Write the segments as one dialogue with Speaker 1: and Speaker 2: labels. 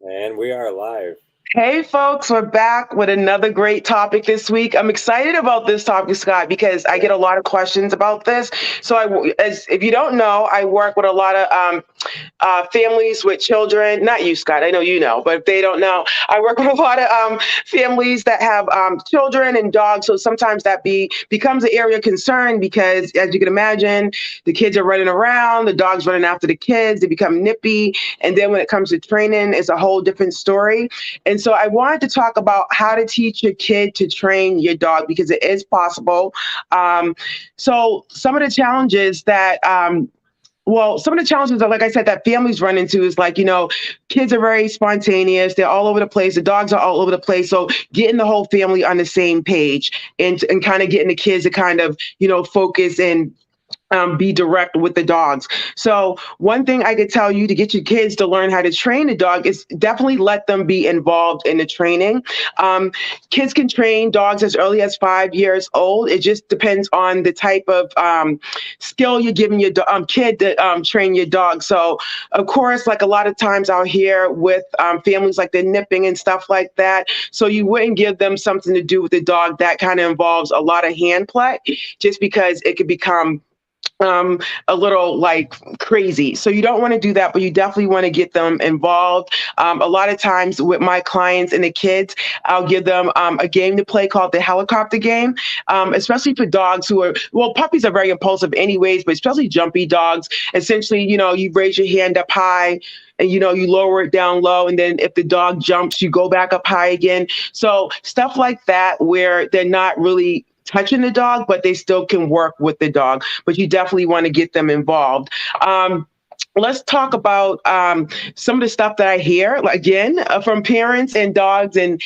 Speaker 1: And we are live.
Speaker 2: Hey folks, we're back with another great topic this week. I'm excited about this topic, Scott, because I
Speaker 1: Yeah.
Speaker 2: get a lot of questions about this. So, as if you don't know, I work with a lot of families with children. Not you, Scott. I know you know, but if they don't know, I work with a lot of families that have children and dogs. So sometimes that becomes an area of concern because, as you can imagine, the kids are running around, the dogs running after the kids, they become nippy, and then when it comes to training, it's a whole different story. And so I wanted to talk about how to teach your kid to train your dog because it is possible. So some of the challenges that some of the challenges that, like I said, that families run into is like, kids are very spontaneous. They're all over the place. The dogs are all over the place. So getting the whole family on the same page and kind of getting the kids to kind of, focus and be direct with the dogs. So one thing I could tell you to get your kids to learn how to train a dog is definitely let them be involved in the training. Um, Kids can train dogs as early as 5 years old. It just depends on the type of skill you're giving your kid to train your dog. So of course, like a lot of times out here with families, like they're nipping and stuff like that. So you wouldn't give them something to do with the dog that kind of involves a lot of hand play, just because it could become a little like crazy. So you don't want to do that, but you definitely want to get them involved. A lot of times with my clients and the kids, I'll give them a game to play called the helicopter game, especially for dogs who are, well, puppies are very impulsive anyways, but especially jumpy dogs. Essentially, you raise your hand up high and you lower it down low, and then if the dog jumps you go back up high again. So stuff like that where they're not really touching the dog, but they still can work with the dog. But you definitely want to get them involved. Let's talk about some of the stuff that I hear again from parents and dogs and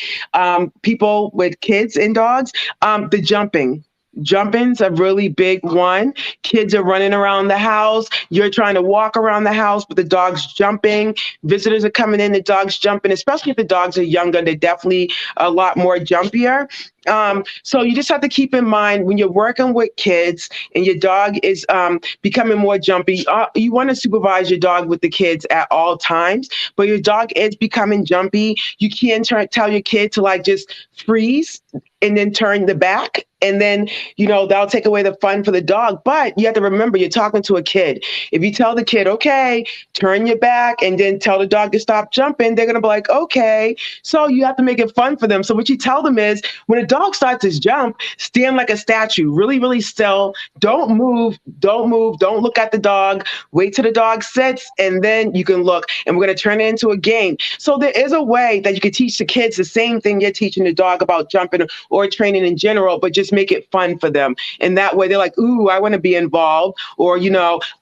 Speaker 2: people with kids and dogs. The jumping. Jumping's a really big one. Kids are running around the house. You're trying to walk around the house, but the dog's jumping. Visitors are coming in, the dog's jumping, especially if the dogs are younger. They're definitely a lot more jumpier. So you just have to keep in mind when you're working with kids and your dog is becoming more jumpy, you want to supervise your dog with the kids at all times. But your dog is becoming jumpy, you can tell your kid to like just freeze and then turn the back. And then, that'll take away the fun for the dog. But you have to remember, you're talking to a kid. If you tell the kid, okay, turn your back and then tell the dog to stop jumping, they're going to be like, okay. So you have to make it fun for them. So what you tell them is when a dog starts to jump, stand like a statue, really, really still. Don't move, don't move, don't look at the dog. Wait till the dog sits and then you can look. And we're going to turn it into a game. So there is a way that you can teach the kids the same thing you're teaching the dog about jumping or training in general, but just make it fun for them. And that way they're like, ooh, I want to be involved. Or,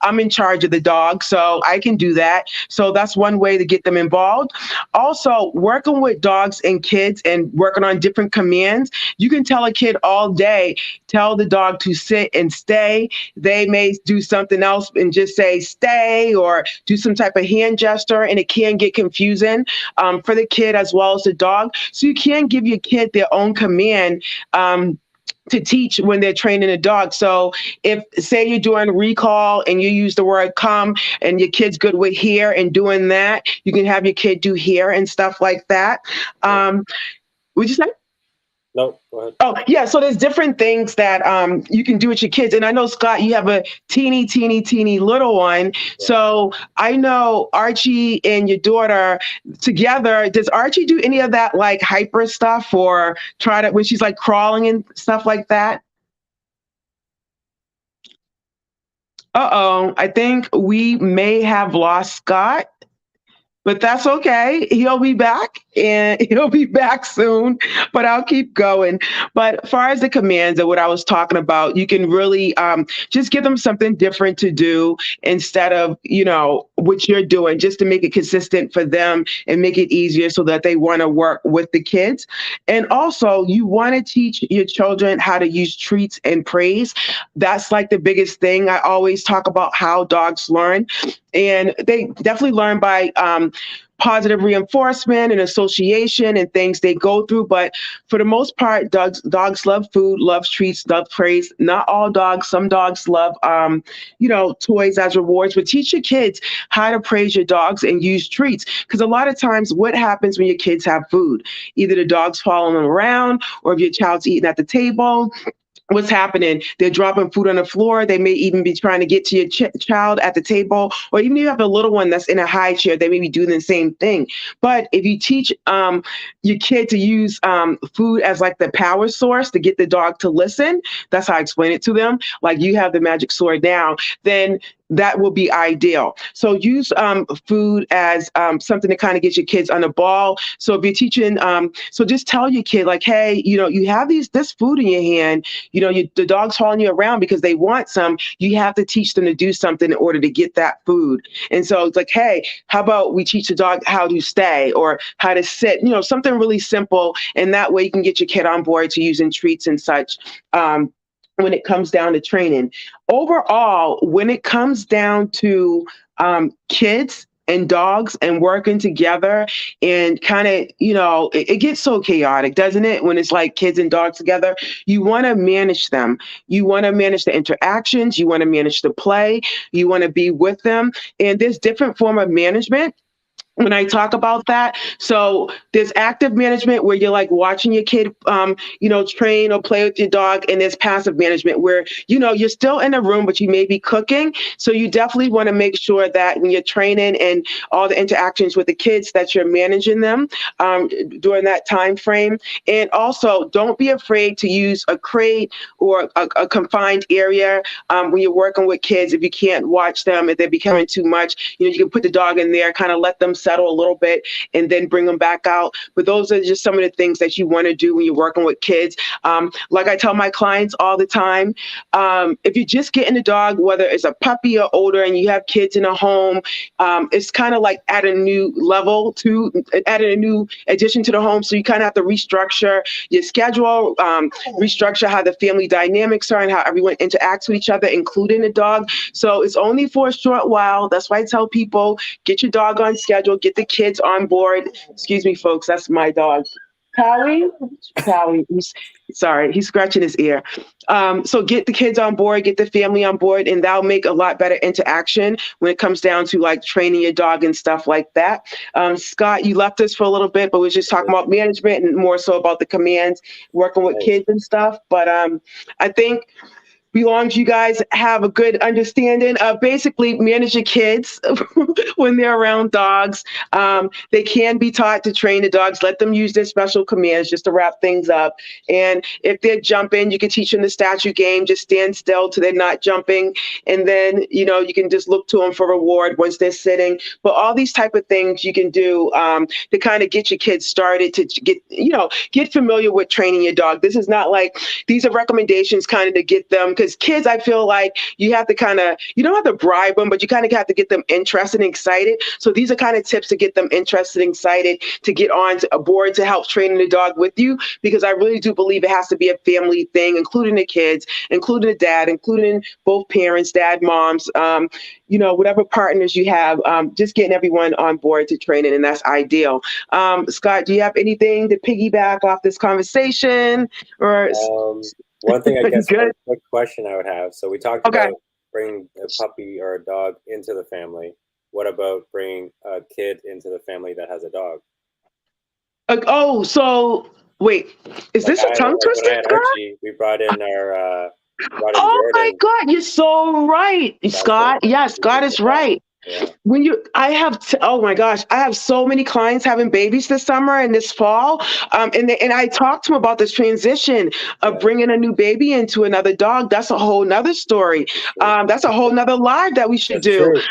Speaker 2: I'm in charge of the dog, so I can do that. So that's one way to get them involved. Also, working with dogs and kids and working on different commands. You can tell a kid all day, tell the dog to sit and stay. They may do something else and just say stay or do some type of hand gesture, and it can get confusing for the kid as well as the dog. So you can give your kid their own command. To teach when they're training a dog. So if say you're doing recall and you use the word come and your kid's good with here and doing that, you can have your kid do here and stuff like that.
Speaker 1: Yeah.
Speaker 2: Would you say?
Speaker 1: No, go ahead.
Speaker 2: Oh, yeah. So there's different things that you can do with your kids. And I know, Scott, you have a teeny, teeny, teeny little one.
Speaker 1: Yeah.
Speaker 2: So I know Archie and your daughter together. Does Archie do any of that like hyper stuff or try to when she's like crawling and stuff like that? Uh-oh. I think we may have lost Scott. But that's okay. He'll be back and he'll be back soon, but I'll keep going. But as far as the commands of what I was talking about, you can really just give them something different to do instead of, what you're doing, just to make it consistent for them and make it easier so that they want to work with the kids. And also, you want to teach your children how to use treats and praise. That's like the biggest thing. I always talk about how dogs learn, and they definitely learn by positive reinforcement and association and things they go through. But for the most part, dogs love food, love treats, love praise. Not all dogs. Some dogs love, toys as rewards. But teach your kids how to praise your dogs and use treats. Because a lot of times, what happens when your kids have food? Either the dog's following them around, or if your child's eating at the table, what's happening? They're dropping food on the floor. They may even be trying to get to your child at the table, or even if you have a little one that's in a high chair, they may be doing the same thing. But if you teach your kid to use food as like the power source to get the dog to listen, that's how I explain it to them. Like, you have the magic sword now, then that will be ideal. So use food as something to kind of get your kids on the ball. So if you're teaching, so just tell your kid, like, hey, you have this food in your hand, the dog's following you around because they want some. You have to teach them to do something in order to get that food. And so it's like, hey, how about we teach the dog how to stay or how to sit, something really simple. And that way you can get your kid on board to using treats and such. When it comes down to training. Overall, when it comes down to kids and dogs and working together and kind of, it gets so chaotic, doesn't it? When it's like kids and dogs together, you want to manage them. You want to manage the interactions. You want to manage the play. You want to be with them. And there's different form of management when I talk about that. So there's active management where you're like watching your kid, train or play with your dog. And there's passive management where, you're still in the room, but you may be cooking. So you definitely want to make sure that when you're training and all the interactions with the kids, that you're managing them during that time frame. And also, don't be afraid to use a crate or a confined area when you're working with kids. If you can't watch them, if they're becoming too much, you can put the dog in there, kind of let them settle a little bit and then bring them back out. But those are just some of the things that you want to do when you're working with kids. Like I tell my clients all the time, if you're just getting a dog, whether it's a puppy or older, and you have kids in a home, it's kind of like add a new level adding a new addition to the home. So you kind of have to restructure your schedule, restructure how the family dynamics are and how everyone interacts with each other, including the dog. So it's only for a short while. That's why I tell people, get your dog on schedule, get the kids on board. Excuse me, folks, that's my dog. Pally, he's scratching his ear. So get the kids on board, get the family on board, and that'll make a lot better interaction when it comes down to like training your dog and stuff like that. Scott, you left us for a little bit, but we were just talking about management and more so about the commands, working with kids and stuff. But I think, as long as you guys have a good understanding of basically manage your kids when they're around dogs. They can be taught to train the dogs. Let them use their special commands just to wrap things up. And if they're jumping, you can teach them the statue game. Just stand still till they're not jumping. And then, you can just look to them for reward once they're sitting. But all these type of things you can do to kind of get your kids started to get familiar with training your dog. This is not like, these are recommendations kind of to get them, because kids, I feel like you have to you don't have to bribe them, but you kind of have to get them interested and excited. So these are kind of tips to get them interested and excited to get on a board to help training the dog with you, because I really do believe it has to be a family thing, including the kids, including the dad, including both parents, dad, moms, whatever partners you have, just getting everyone on board to training, and that's ideal. Scott, do you have anything to piggyback off this conversation? Or
Speaker 1: one thing, I guess,
Speaker 2: Good.
Speaker 1: quick question I would have. So we talked about bringing a puppy or a dog into the family. What about bringing a kid into the family that has a dog?
Speaker 2: So wait, is this a tongue twister?
Speaker 1: When I had Archie, we brought in our.
Speaker 2: Oh my God, you're so right, Scott. Yes, Scott is right.
Speaker 1: Yeah.
Speaker 2: Oh my gosh, I have so many clients having babies this summer and this fall. And I talked to them about this transition of bringing a new baby into another dog. That's a whole nother story. That's a whole nother live that we should do.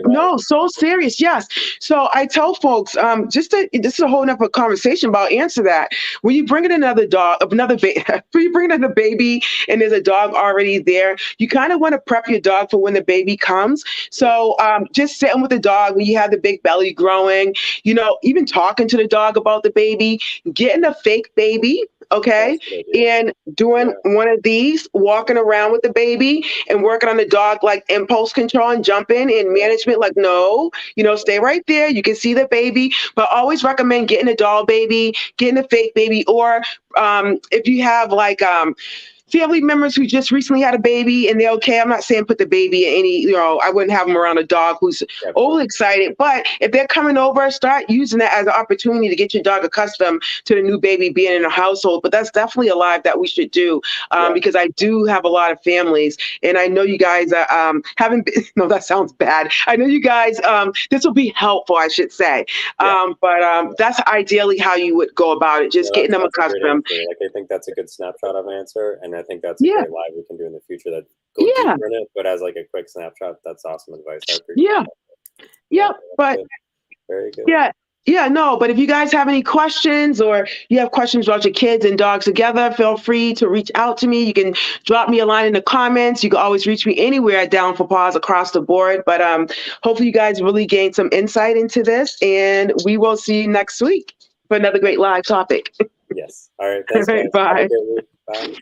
Speaker 2: No, so serious. Yes. So I tell folks, this is a whole nother conversation, but I'll answer that. When you bring in when you bring in a baby and there's a dog already there, you kind of want to prep your dog for when the baby comes. So, just sitting with the dog when you have the big belly growing, even talking to the dog about the baby, getting a fake baby okay?
Speaker 1: That's a good idea.
Speaker 2: And doing one of these, walking around with the baby and working on the dog like impulse control and jumping and management, like, no, stay right there. You can see the baby, but always recommend getting a doll baby, getting a fake baby, or if you have like family members who just recently had a baby and they're okay. I'm not saying put the baby in any, I wouldn't have them around a dog who's overly excited. But if they're coming over, start using that as an opportunity to get your dog accustomed to the new baby being in a household. But that's definitely a live that we should do because I do have a lot of families. And I know you guys haven't been, no, that sounds bad. I know you guys, this will be helpful, I should say. But that's ideally how you would go about it, just getting them accustomed.
Speaker 1: Like, I think that's a good snapshot of an answer. And I think that's a great live we can do in the future that go deeper in it, but as like a quick snapshot, that's awesome advice. I appreciate that.
Speaker 2: But
Speaker 1: very good.
Speaker 2: But if you guys have any questions or you have questions about your kids and dogs together, feel free to reach out to me. You can drop me a line in the comments. You can always reach me anywhere at Down for Paws across the board. But hopefully you guys really gained some insight into this, and we will see you next week for another great live topic.
Speaker 1: Yes. All right. Thanks, guys.
Speaker 2: Bye.
Speaker 1: Have a good week. Bye.